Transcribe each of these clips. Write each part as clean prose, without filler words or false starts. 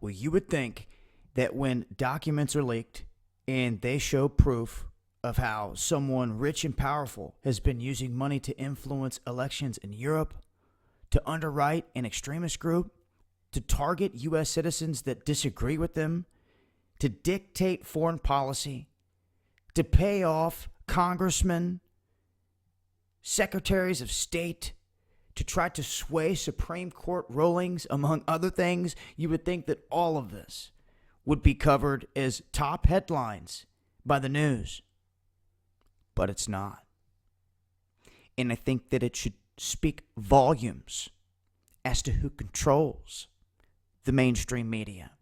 Well, you would think that when documents are leaked and they show proof of how someone rich and powerful has been using money to influence elections in Europe, to underwrite an extremist group, to target U.S. citizens that disagree with them, to dictate foreign policy, to pay off congressmen, secretaries of state, to try to sway Supreme Court rulings, among other things, you would think that all of this would be covered as top headlines by the news. But it's not. And I think that it should speak volumes as to who controls the mainstream media.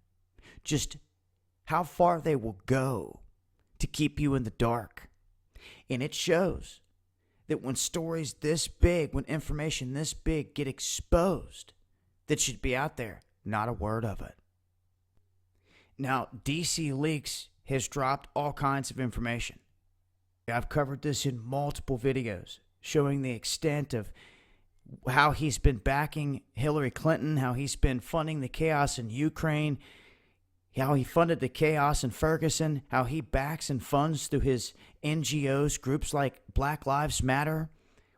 Just how far they will go to keep you in the dark. And it shows that when stories this big, when information this big get exposed, that should be out there, not a word of it. Now, DC Leaks has dropped all kinds of information. I've covered this in multiple videos, showing the extent of how he's been backing Hillary Clinton, how he's been funding the chaos in Ukraine, how he funded the chaos in Ferguson, how he backs and funds through his NGOs, groups like Black Lives Matter,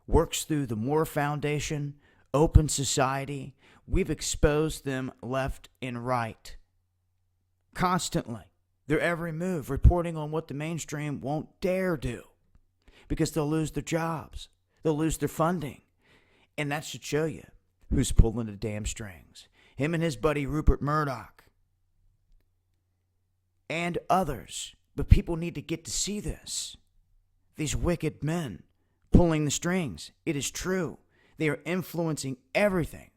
works through the Moore Foundation, Open Society. We've exposed them left and right. Constantly. Their every move, reporting on what the mainstream won't dare do. Because they'll lose their jobs. They'll lose their funding. And that should show you who's pulling the damn strings. Him and his buddy Rupert Murdoch. And others. But people need to get to see this. These wicked men pulling the strings. It is true. They are influencing everything.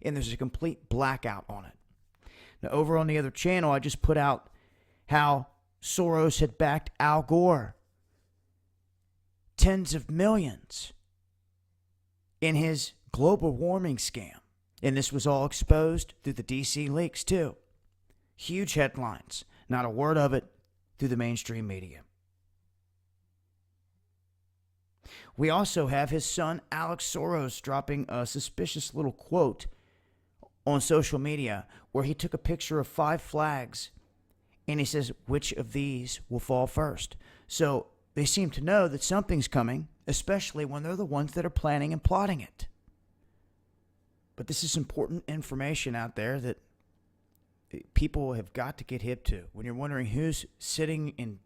And there's a complete blackout on it. Now, over on the other channel, I just put out how Soros had backed Al Gore. Tens of millions in his global warming scam. And this was all exposed through the DC leaks, too. Huge headlines. Not a word of it through the mainstream media. We also have his son, Alex Soros, dropping a suspicious little quote on social media where he took a picture of 5 flags and he says, which of these will fall first? So they seem to know that something's coming, especially when they're the ones that are planning and plotting it. But this is important information out there that people have got to get hip to. When you're wondering who's sitting in,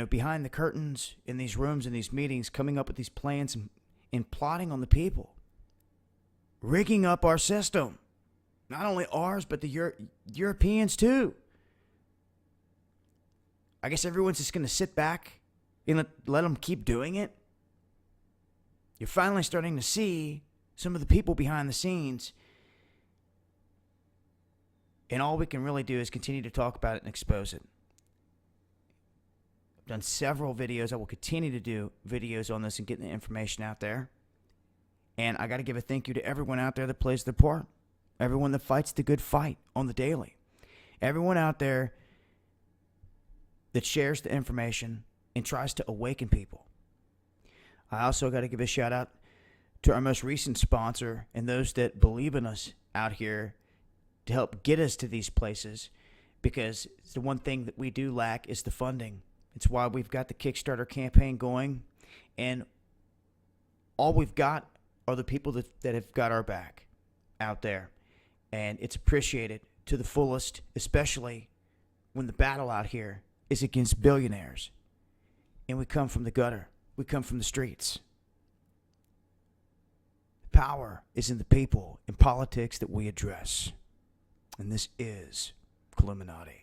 behind the curtains in these rooms, in these meetings, coming up with these plans and plotting on the people. Rigging up our system. Not only ours, but the Europeans too. I guess everyone's just going to sit back and let them keep doing it. You're finally starting to see some of the people behind the scenes. And all we can really do is continue to talk about it and expose it. I've done several videos. I will continue to do videos on this and getting the information out there. And I got to give a thank you to everyone out there that plays their part. Everyone that fights the good fight on the daily. Everyone out there that shares the information and tries to awaken people. I also got to give a shout out to our most recent sponsor and those that believe in us out here to help get us to these places, because it's the one thing that we do lack is the funding. It's why we've got the Kickstarter campaign going, and all we've got are the people that have got our back out there. And it's appreciated to the fullest, especially when the battle out here is against billionaires. And we come from the gutter. We come from the streets. Power is in the people and politics that we address. And this is Illuminati.